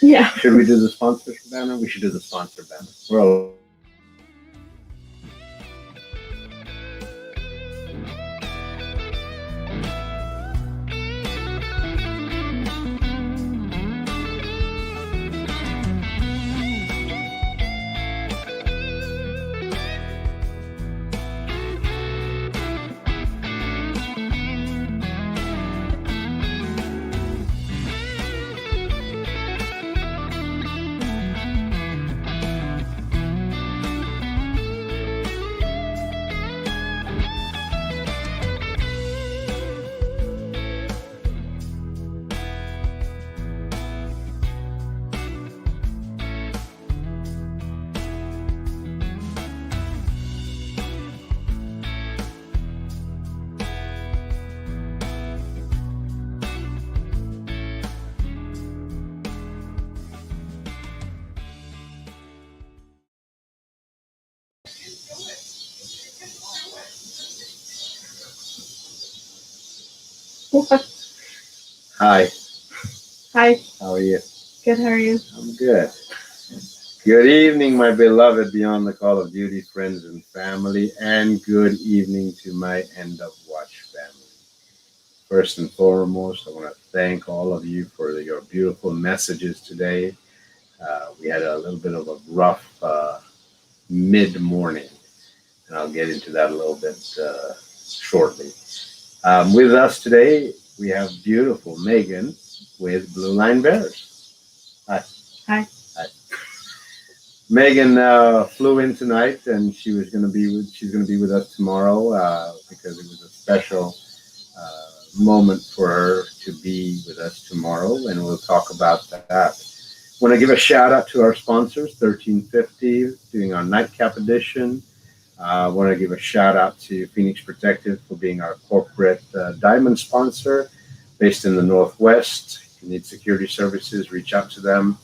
Yeah. Should we do the sponsor banner? We should do the sponsor banner. We're all Hi. Hi. How are you? Good. How are you? I'm good. Good evening, my beloved Beyond the Call of Duty friends and family, and good evening to my End of Watch family. First and foremost, I want to thank all of you for your beautiful messages today. We had a little bit of a rough mid morning, and I'll get into that a little bit shortly. With us today, we have beautiful Megan with Blue Line Bears. Hi. Hi. Hi. Megan flew in tonight, and she's going to be with us tomorrow because it was a special moment for her to be with us tomorrow, and we'll talk about that. Want to give a shout out to our sponsors, 1350, doing our nightcap edition. I want to give a shout out to Phoenix Protective for being our corporate diamond sponsor based in the Northwest. If you need security services, reach out to them.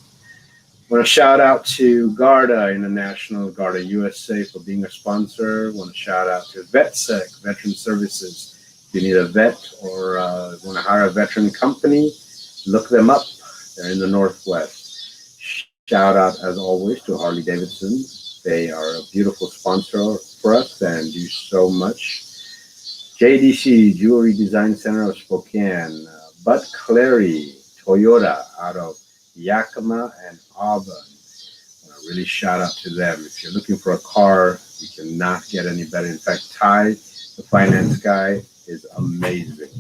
I want to shout out to Garda International, Garda USA for being a sponsor. I want to shout out to VetSec, Veteran Services. If you need a vet or want to hire a veteran company, look them up. They're in the Northwest. Shout out, as always, to Harley Davidson. They are a beautiful sponsor for us and do so much. JDC, Jewelry Design Center of Spokane. Bud Clary, Toyota out of Yakima and Auburn. I want to really shout out to them. If you're looking for a car, you cannot get any better. In fact, Ty, the finance guy, is amazing.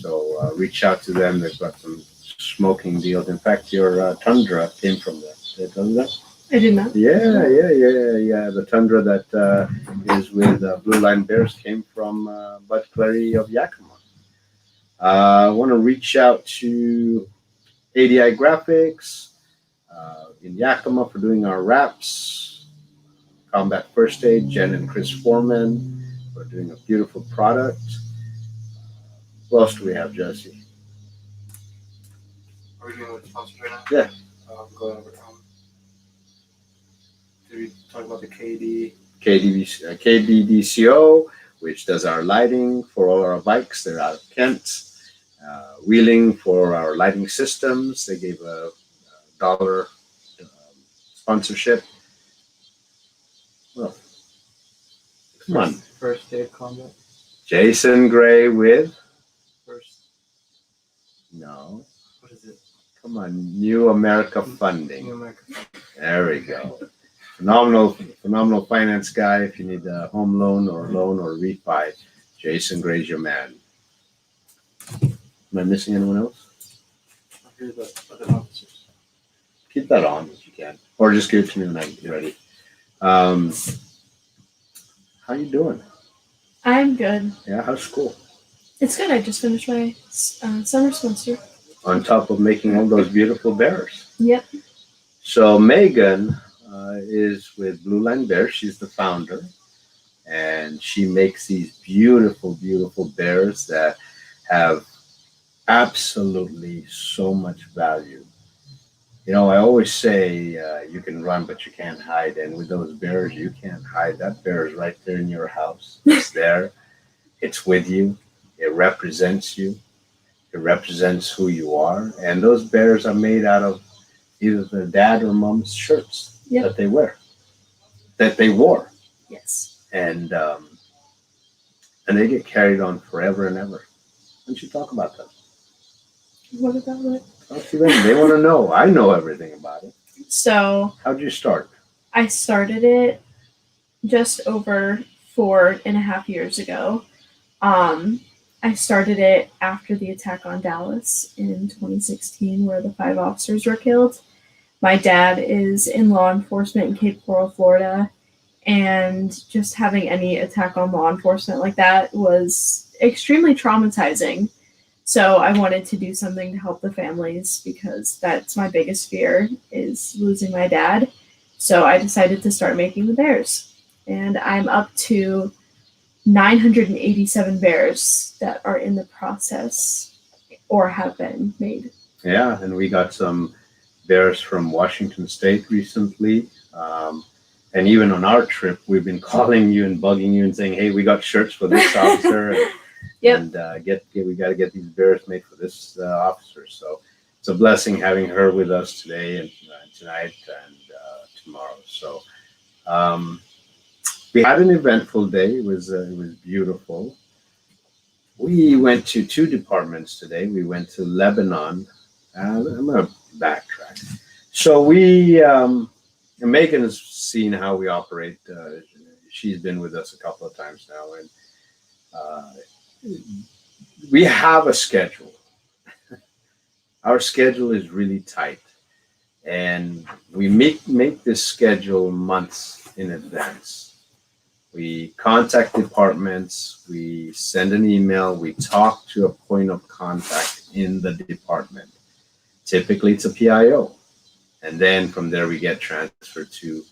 So reach out to them. They've got some smoking deals. In fact, your Tundra came from there. Did I tell you that? I did not. Yeah. The Tundra that is with Blue Line Bears came from Bud Clary of Yakima. I want to reach out to ADI Graphics in Yakima for doing our wraps. Combat First Aid, Jen and Chris Foreman for doing a beautiful product. What else do we have, Jesse? Are we doing with sponsors right now? Yeah. Go over. Did we talk about the KD? KDDCO, which does our lighting for all our bikes. They're out of Kent. Wheeling for our lighting systems. They gave a $1 sponsorship. Well, come on. First Aid Combat. Jason Gray with? First. No. What is it? Come on. New America Funding. New America. There we go. Phenomenal finance guy. If you need a home loan or refi, Jason Gray's your man. Am I missing anyone else? I'll hear the other officers. Keep that on if you can, or just give it to me when I'm ready. How you doing? I'm good. Yeah, how's school? It's good. I just finished my summer semester. On top of making all those beautiful bears. Yep. So Megan is with Blue Line Bears. She's the founder, and she makes these beautiful, beautiful bears that have absolutely so much value. You know, I always say you can run, but you can't hide. And with those bears, you can't hide. That bear is right there in your house. It's there. It's with you. It represents you. It represents who you are. And those bears are made out of either their dad or mom's shirts Yep. that they wore, Yes. and they get carried on forever and ever. Why don't you talk about that? What about it? Talk to them. They want to know. I know everything about it. So How'd you start? I started it just over 4.5 years ago. I started it after the attack on Dallas in 2016, where the 5 officers were killed. My dad is in law enforcement in Cape Coral, Florida, and just having any attack on law enforcement like that was extremely traumatizing. So I wanted to do something to help the families because that's my biggest fear is losing my dad. So I decided to start making the bears. And I'm up to 987 bears that are in the process or have been made. Yeah, and we got some bears from Washington State recently. And even on our trip, we've been calling you and bugging you and saying, "Hey, we got shirts for this officer, and, Yep. and we got to get these bears made for this officer." So it's a blessing having her with us today and tonight and tomorrow. So we had an eventful day. It was beautiful. We went to 2 departments today. We went to Lebanon. I'm going to backtrack. So Megan has seen how we operate. She's been with us a couple of times now, and we have a schedule. Our schedule is really tight, and we make this schedule months in advance. We contact departments, we send an email, we talk to a point of contact in the department. Typically, it's a PIO. And then from there, we get transferred to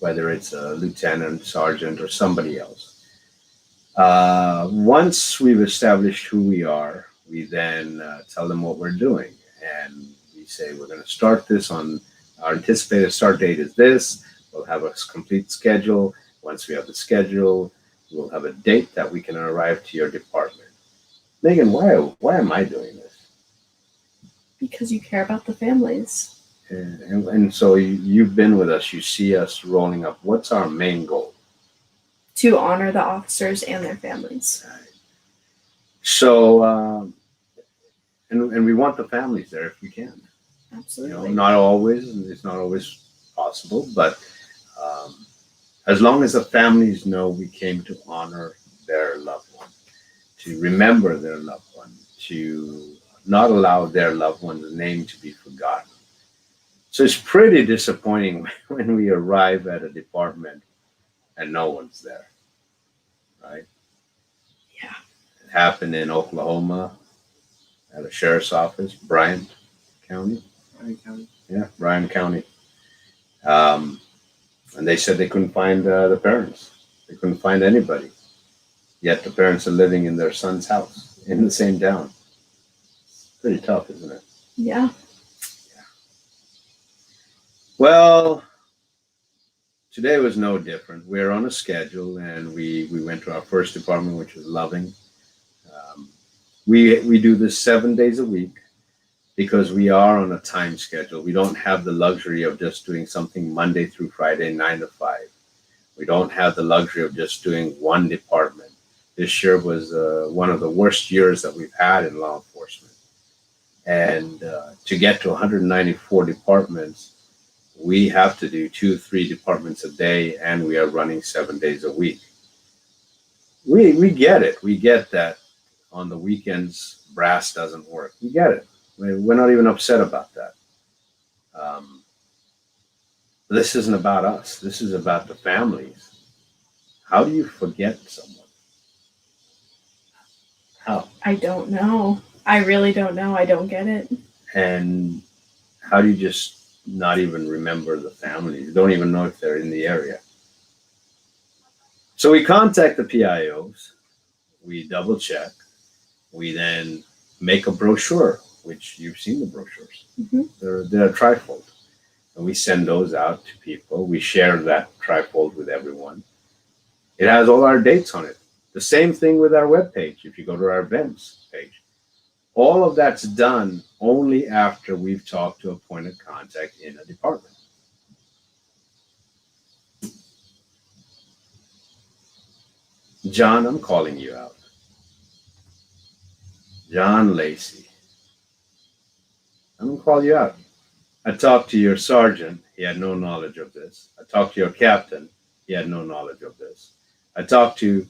whether it's a lieutenant, sergeant, or somebody else. Once we've established who we are, we then tell them what we're doing. And we say, we're going to start this on our anticipated start date is this. We'll have a complete schedule. Once we have the schedule, we'll have a date that we can arrive to your department. Megan, why am I doing this? Because you care about the families. And so you've been with us. You see us rolling up. What's our main goal? To honor the officers and their families. Right. So, and we want the families there if we can. Absolutely. Not always, and it's not always possible, but as long as the families know we came to honor their loved one, to remember their loved one, to not allow their loved one's name to be forgotten. So it's pretty disappointing when we arrive at a department and no one's there, right? Yeah. It happened in Oklahoma at a sheriff's office, Bryant County. Yeah, Bryan County. And they said they couldn't find the parents. They couldn't find anybody. Yet the parents are living in their son's house in the same town. Pretty tough, isn't it? Yeah. Well, today was no different. We're on a schedule, and we went to our first department, which was Loving. We do this 7 days a week because we are on a time schedule. We don't have the luxury of just doing something Monday through Friday, 9 to 5. We don't have the luxury of just doing one department. This year was one of the worst years that we've had in law enforcement. And to get to 194 departments, we have to do 2-3 departments a day, and we are running 7 days a week. We get it. We get that on the weekends, brass doesn't work. We get it. We're not even upset about that. This isn't about us. This is about the families. How do you forget someone? How? I don't know. I really don't know. I don't get it. And how do you just not even remember the family? You don't even know if they're in the area. So we contact the PIOs. We double check. We then make a brochure, which you've seen the brochures. Mm-hmm. They're a trifold. And we send those out to people. We share that trifold with everyone. It has all our dates on it. The same thing with our webpage. If you go to our events page, All of that's done only after we've talked to a point of contact in a department. John, I'm calling you out. John Lacey. I'm going to call you out. I talked to your sergeant. He had no knowledge of this. I talked to your captain. He had no knowledge of this. I talked to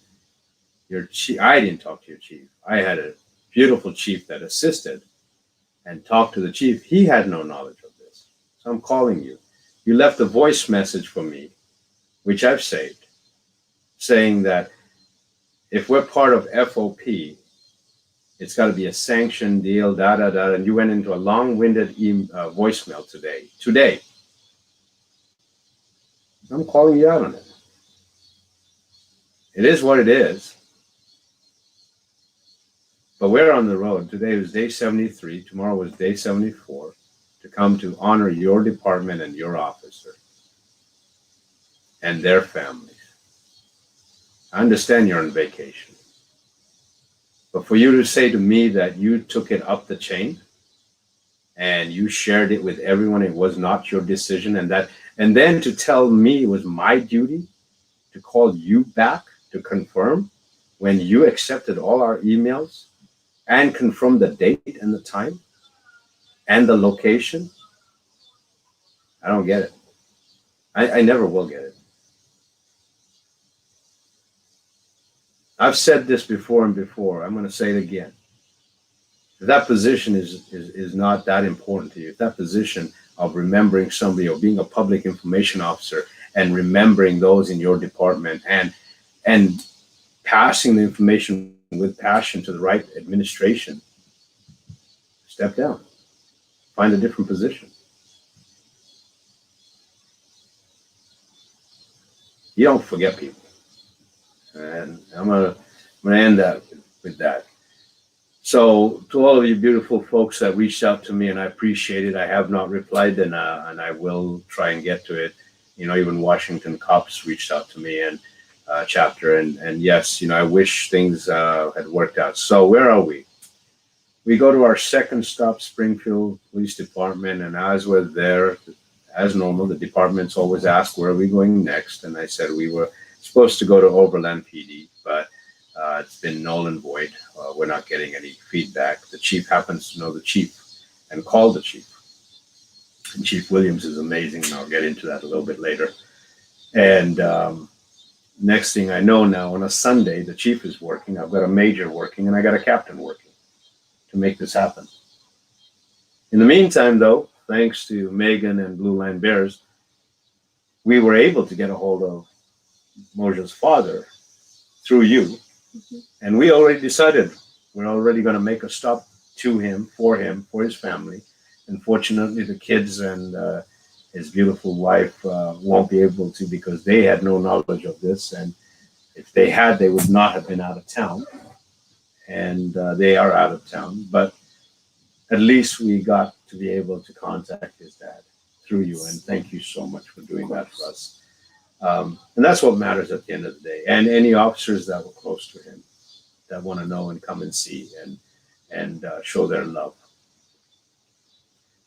your chief. I didn't talk to your chief. I had a beautiful chief that assisted and talked to the chief. He had no knowledge of this. So I'm calling you. You left a voice message for me, which I've saved, saying that if we're part of FOP, it's got to be a sanctioned deal, and you went into a long-winded voicemail today. I'm calling you out on it. It is what it is. But we're on the road. Today was day 73. Tomorrow was day 74 to come to honor your department and your officer and their families. I understand you're on vacation. But for you to say to me that you took it up the chain and you shared it with everyone, it was not your decision, and then to tell me it was my duty to call you back to confirm when you accepted all our emails and confirmed the date and the time and the location, I don't get it. I never will get it. I've said this before and before. I'm going to say it again. If that position is not that important to you, if that position of remembering somebody or being a public information officer and remembering those in your department and passing the information with passion to the right administration, step down. Find a different position. You don't forget people. And I'm gonna end that with that. So to all of you beautiful folks that reached out to me, and I appreciate it. I have not replied, and I will try and get to it. You know, even Washington Cops reached out to me and chapter, and yes, you know, I wish things had worked out. So where are we? We go to our second stop, Springfield Police Department, and as we're there, as normal, the departments always ask, where are we going next? And I said we were supposed to go to Overland PD, but it's been null and void. We're not getting any feedback. The chief happens to know the chief and called the chief. And Chief Williams is amazing, and I'll get into that a little bit later. And next thing I know now, on a Sunday, the chief is working. I've got a major working, and I got a captain working to make this happen. In the meantime, though, thanks to Megan and Blue Line Bears, we were able to get a hold of Moja's father through you. Mm-hmm. And we already decided we're already going to make a stop to him, for his family. Unfortunately, the kids and his beautiful wife won't be able to, because they had no knowledge of this. And if they had, they would not have been out of town. And they are out of town. But at least we got to be able to contact his dad through you. And thank you so much for doing that for us. And that's what matters at the end of the day. And any officers that were close to him that want to know and come and see and show their love.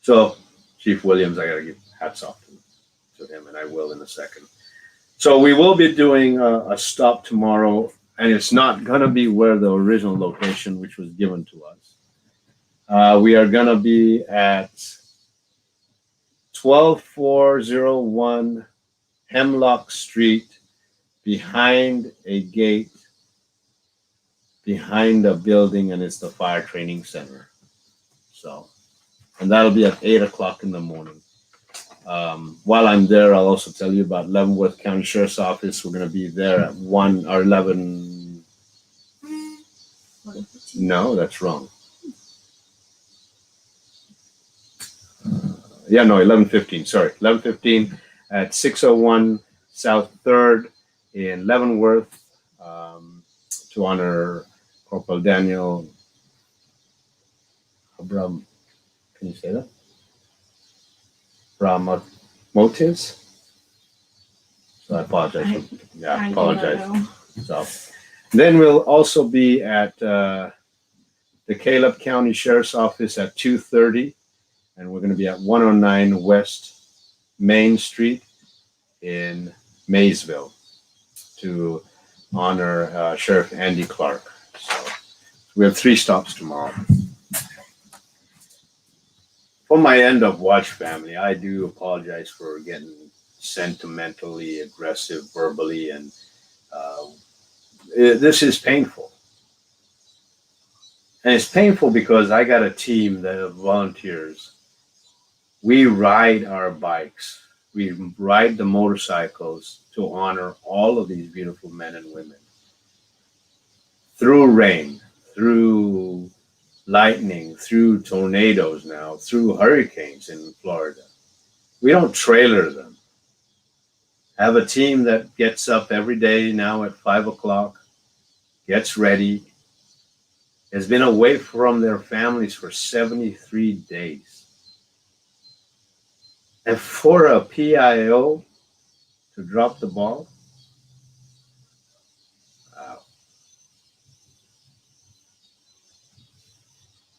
So Chief Williams, I got to give hats off to him, and I will in a second. So we will be doing a stop tomorrow, and it's not going to be where the original location, which was given to us. We are going to be at 12401 Hemlock Street, behind a gate, behind a building, and it's the fire training center. So, and that'll be at 8 o'clock in the morning. While I'm there, I'll also tell you about Leavenworth County Sheriff's Office. We're going to be there at 1 or 11. No, that's wrong. 11:15. Sorry, 11:15. At 601 South 3rd in Leavenworth, to honor Corporal Daniel Abram. Can you say that? Motives? So I apologize. I apologize. So then we'll also be at the the Caleb County Sheriff's Office at 2:30, and we're going to be at 109 West Main Street in Maysville to honor Sheriff Andy Clark. So we have 3 stops tomorrow. For my end of watch family, I do apologize for getting sentimentally aggressive verbally, and this is painful. And it's painful because I got a team that of volunteers. We ride our bikes, we ride the motorcycles to honor all of these beautiful men and women. Through rain, through lightning, through tornadoes now, through hurricanes in Florida. We don't trailer them. I have a team that gets up every day now at 5 o'clock, gets ready, has been away from their families for 73 days. And for a PIO to drop the ball, wow.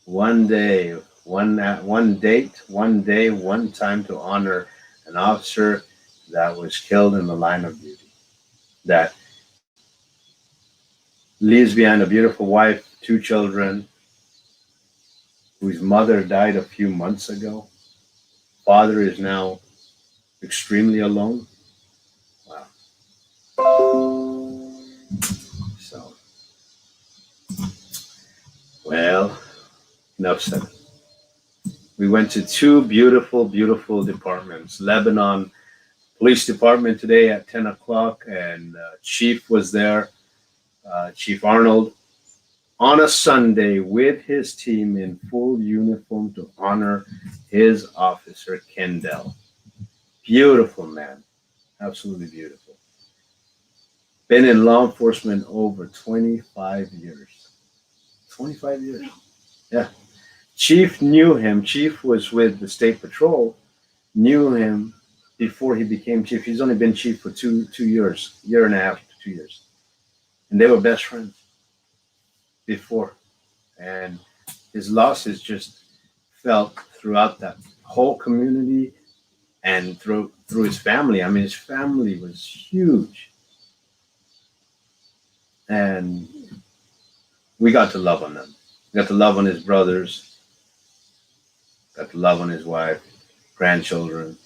One day, one date, one day, one time to honor an officer that was killed in the line of duty, that leaves behind a beautiful wife, 2 children, whose mother died a few months ago. Father is now extremely alone. Wow. So, well, enough said. We went to 2 beautiful, beautiful departments. Lebanon Police Department today at 10 o'clock, and Chief was there, Chief Arnold, on a Sunday with his team in full uniform to honor his officer, Kendall. Beautiful man, absolutely beautiful. Been in law enforcement over 25 years. 25 years, yeah. Chief knew him. Chief was with the State Patrol, knew him before he became chief. He's only been chief for 2 years, year and a half to 2 years. And they were best friends before. And his loss is just felt throughout that whole community and through his family. I mean, his family was huge. And we got to love on them. We got to love on his brothers, got to love on his wife, grandchildren.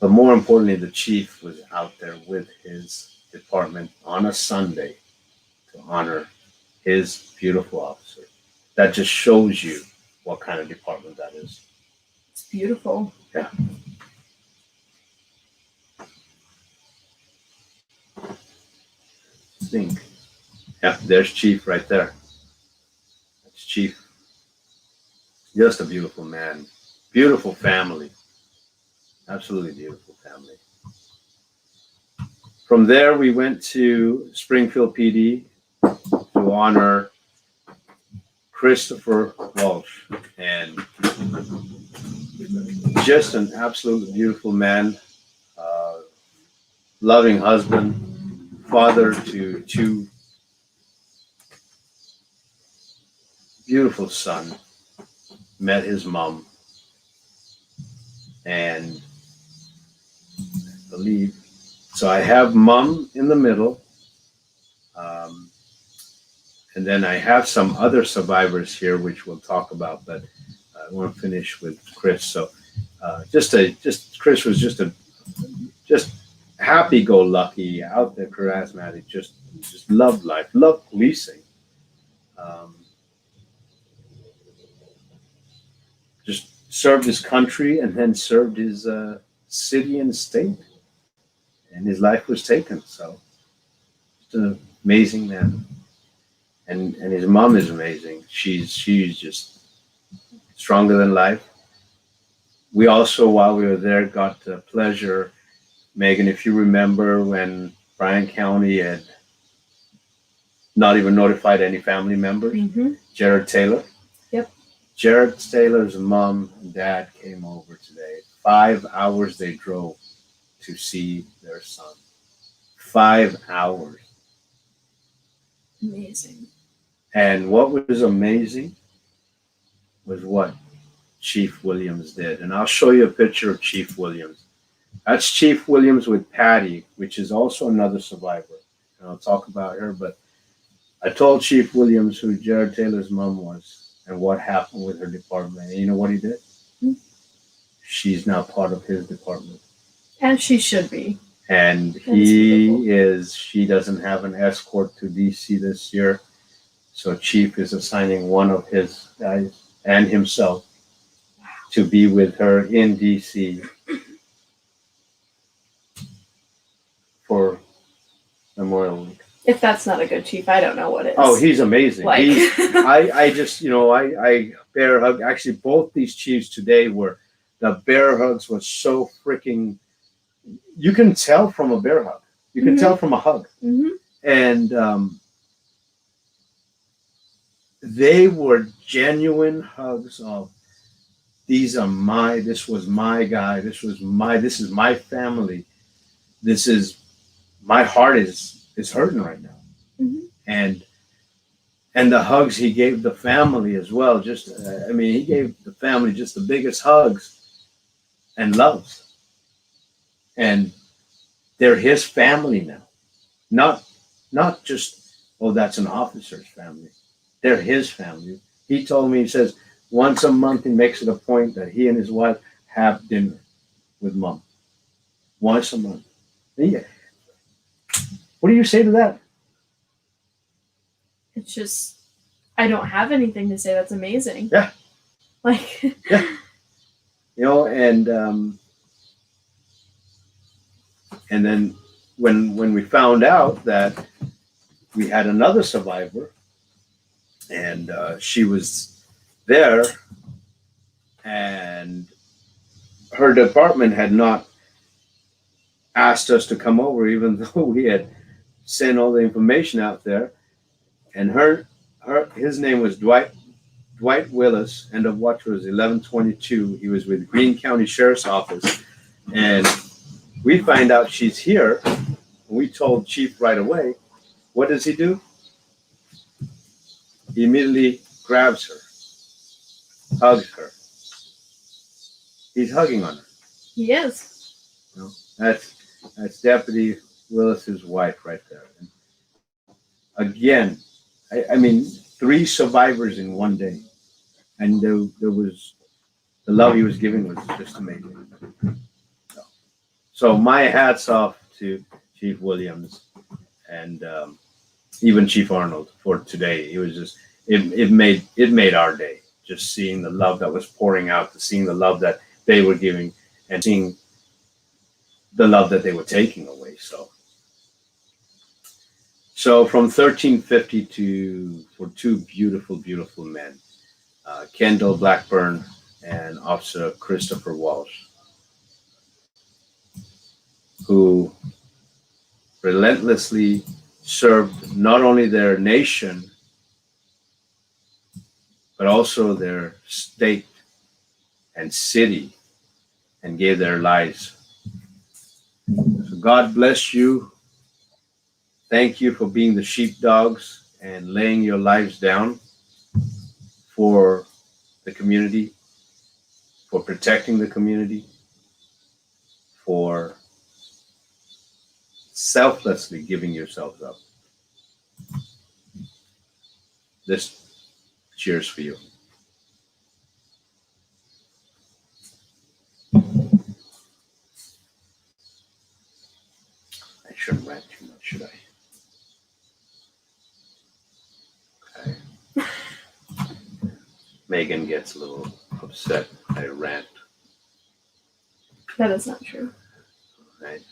But more importantly, the chief was out there with his department on a Sunday to honor his beautiful officer. That just shows you what kind of department that is. It's beautiful. Yeah. Think. Yeah, there's Chief right there. That's Chief. Just a beautiful man. Beautiful family. Absolutely beautiful family. From there, we went to Springfield PD to honor Christopher Walsh, and just an absolutely beautiful man, loving husband, father to 2 beautiful son. Met his mom, and I believe so. I have mom in the middle, and then I have some other survivors here, which we'll talk about. But I want to finish with Chris. So, Chris was just happy-go-lucky, out there, charismatic, just loved life, loved policing. Just served his country and then served his city and state, and his life was taken. So, just an amazing man, and his mom is amazing. She's just stronger than life. We also, while we were there, got the pleasure, Megan, if you remember when Bryan County had not even notified any family members, Jared Taylor. Yep. Jared Taylor's mom and dad came over today. 5 hours they drove to see their son. 5 hours. Amazing. And what was amazing was what Chief Williams did. And I'll show you a picture of Chief Williams. That's Chief Williams with Patty, which is also another survivor. And I'll talk about her, but I told Chief Williams who Jared Taylor's mom was and what happened with her department. And you know what he did? Hmm. She's now part of his department. As she should be. And she doesn't have an escort to DC this year. So Chief is assigning one of his guys and himself to be with her in DC for Memorial Week. If that's not a good chief, I don't know what is. Oh, he's amazing. Like- I just, I bear hug. Actually, both these chiefs today were, the bear hugs was so freaking, you can tell from a bear hug. You can Mhm. tell from a hug. hmm And they were genuine hugs of, this was my guy, this is my family, my heart is hurting right now. Mhm. And the hugs he gave the family as well, he gave the family just the biggest hugs and loves. And they're his family now. Not just, oh, that's an officer's family. They're his family. He told me, he says, once a month he makes it a point that he and his wife have dinner with mom. Once a month. What do you say to that? It's just, I don't have anything to say. That's amazing. Yeah. Like, And then when we found out that we had another survivor, and she was there, and her department had not asked us to come over, even though we had sent all the information out there. And his name was Dwight Willis, end of watch was 11/22. He was with Greene County Sheriff's Office, and we find out she's here. We told Chief right away. What does he do? He immediately grabs her, hugs her. He's hugging on her. he is. That's Deputy Willis's wife right there. And again, I mean, 3 survivors in one day, and there was, the love he was giving was just amazing. So my hats off to Chief Williams and even Chief Arnold for today. It was just, it made our day, just seeing the love that was pouring out, seeing the love that they were giving, and seeing the love that they were taking away. So from 1350 for 2 beautiful, beautiful men, Kendall Blackburn and Officer Christopher Walsh, who relentlessly served not only their nation, but also their state and city, and gave their lives. So God bless you. Thank you for being the sheepdogs and laying your lives down for the community, for protecting the community, for selflessly giving yourselves up. This cheers for you. I shouldn't rant too much, should I? Okay. Megan gets a little upset. I rant, That is not true. right?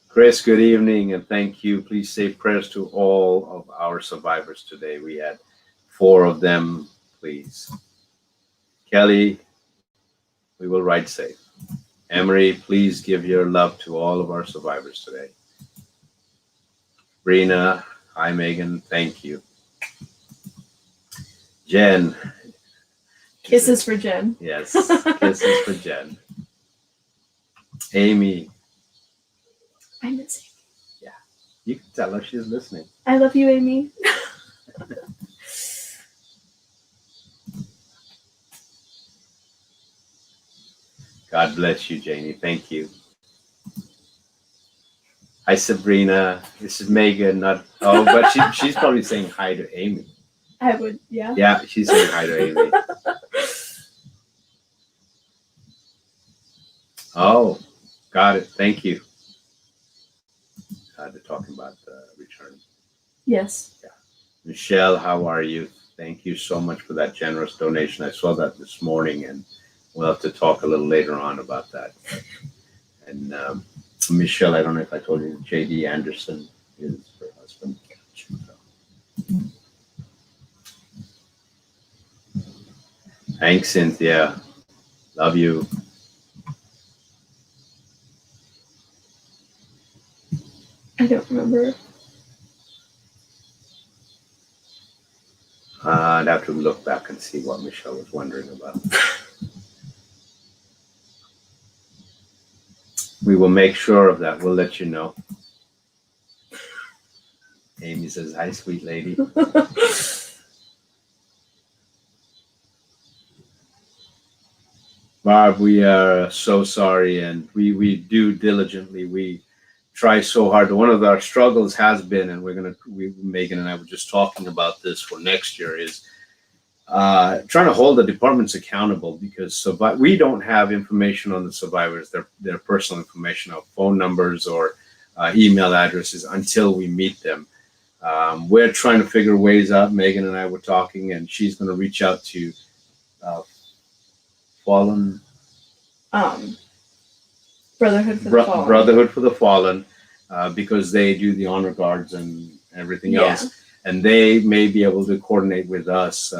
Chris, good evening and thank you. Please say prayers to all of our survivors today. We had 4 of them, please. Kelly, we will ride safe. Emery, please give your love to all of our survivors today. Brina, hi Megan, thank you. Jen. Kisses for Jen. Yes, kisses for Jen. Amy. I miss Amy. You can tell her she's listening. I love you, Amy. God bless you, Janie. Thank you. Hi, Sabrina. This is Megan. But she's probably saying hi to Amy. I would, yeah. Yeah, she's saying hi to Amy. Oh, got it. Thank you. They're talking about the return. Yes. Michelle, how are you? Thank you so much for that generous donation. I saw that this morning, and we'll have to talk a little later on about that. And Michelle, I don't know if I told you, J.D. Anderson is her husband. So. Thanks, Cynthia. Love you. I don't remember. I'd have to look back and see what Michelle was wondering about. We will make sure of that. We'll let you know. Amy says, hi, sweet lady. Barb, we are so sorry, and we do diligently. We try so hard. One of our struggles has been, and Megan and I were just talking about this for next year, is trying to hold the departments accountable, because we don't have information on the survivors, their personal information, of phone numbers or email addresses, until we meet them. We're trying to figure ways out. Megan and I were talking, and she's going to reach out to Fallen Brotherhood for the Fallen. Brotherhood for the Fallen, because they do the honor guards and everything else, and they may be able to coordinate with us.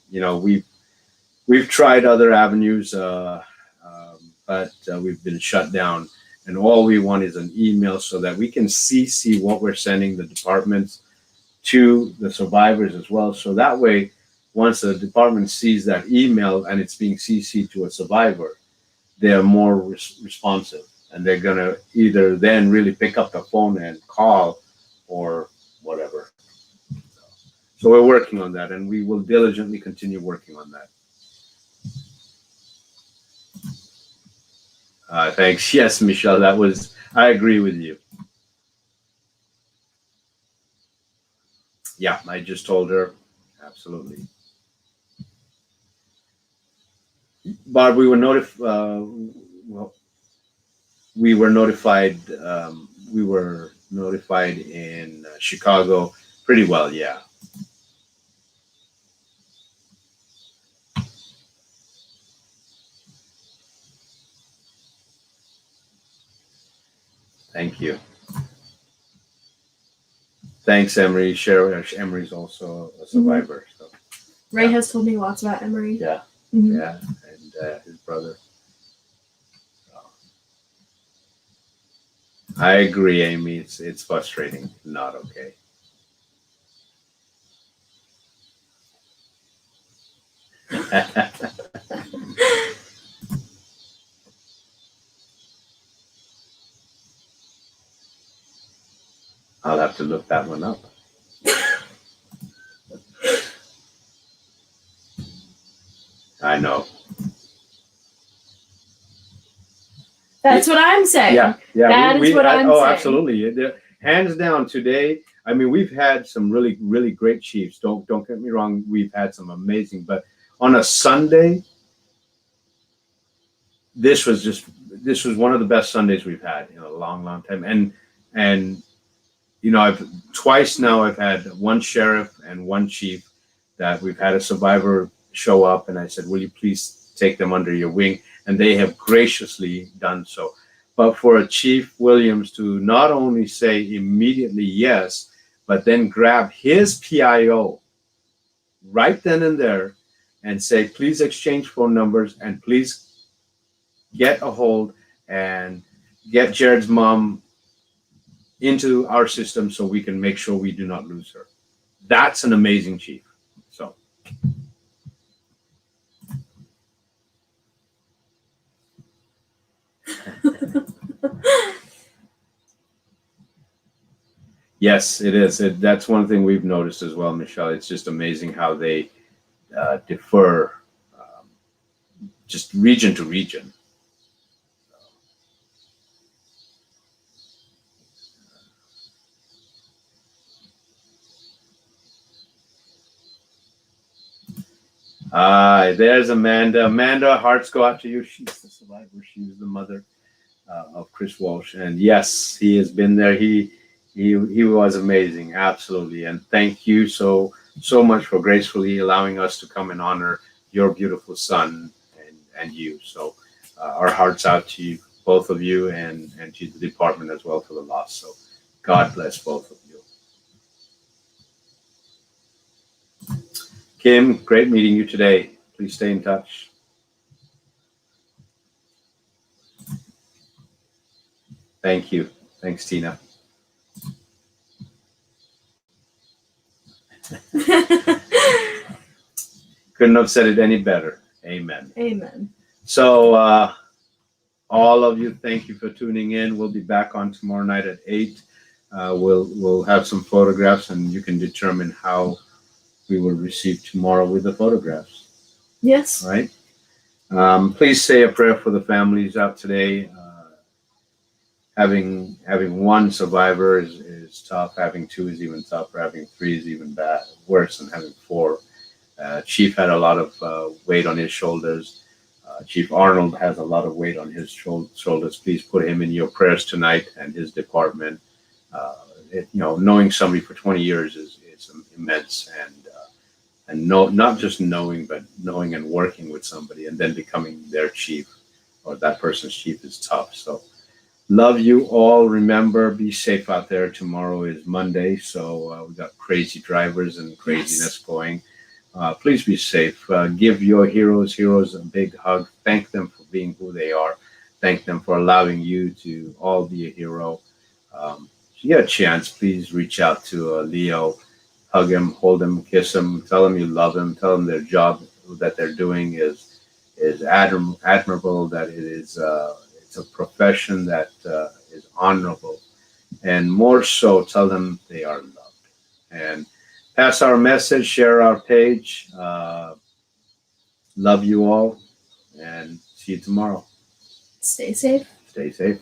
We've tried other avenues, but we've been shut down. And all we want is an email so that we can CC what we're sending the departments to the survivors as well. So that way, once the department sees that email and it's being CC'd to a survivor, they're more responsive, and they're going to either then really pick up the phone and call or whatever. So we're working on that, and we will diligently continue working on that. Thanks. Yes, Michelle, I agree with you. Yeah, I just told her. Absolutely. Barb, we were notified. We were notified in Chicago pretty well. Yeah. Thank you. Thanks, Emery. Emery's also a survivor. So. Ray has told me lots about Emery. Yeah. Mm-hmm. Yeah, and his brother. So. I agree, Amy. It's frustrating. Not okay. I'll have to look that one up. I know. That's what I'm saying. Yeah. That is what I'm saying. Oh, absolutely. Hands down today. I mean, we've had some really, really great chiefs. Don't get me wrong. We've had some amazing, but on a Sunday, this was one of the best Sundays we've had in a long, long time. And I've twice now I've had one sheriff and one chief that we've had a survivor show up, and I said, will you please take them under your wing? And they have graciously done so. But for a Chief Williams to not only say immediately yes, but then grab his PIO right then and there and say, please exchange phone numbers and please get a hold and get Jared's mom into our system so we can make sure we do not lose her. That's an amazing chief. So. Yes, it is. That's one thing we've noticed as well, Michelle. It's just amazing how they differ just region to region. There's Amanda. Amanda, hearts go out to you. She's the survivor. She's the mother of Chris Walsh. And yes, he has been there. He was amazing, absolutely. And thank you so much for gracefully allowing us to come and honor your beautiful son and you. So our hearts out to you, both of you, and to the department as well for the loss. So God bless both of you. Kim, great meeting you today. Please stay in touch. Thank you. Thanks, Tina. Couldn't have said it any better. Amen. Amen. So, all of you, thank you for tuning in. We'll be back on tomorrow night at 8. We'll have some photographs, and you can determine how we will receive tomorrow with the photographs. Yes. All right. Please say a prayer for the families out today. Having one survivor is tough. Having 2 is even tougher. Having 3 is even worse than having 4. Chief had a lot of weight on his shoulders. Chief Arnold has a lot of weight on his shoulders. Please put him in your prayers tonight and his department. Knowing somebody for 20 years is immense, and not just knowing, but knowing and working with somebody and then becoming their chief or that person's chief is tough. So love you all. Remember, be safe out there. Tomorrow is Monday, so we got crazy drivers and craziness going. Please be safe. Give your heroes a big hug. Thank them for being who they are. Thank them for allowing you to all be a hero. If you get a chance, please reach out to Leo. Hug him, hold him, kiss him. Tell him you love him. Tell him their job that they're doing is admirable. That it is it's a profession that is honorable, and more so, tell them they are loved. And pass our message, share our page. Love you all, and see you tomorrow. Stay safe. Stay safe.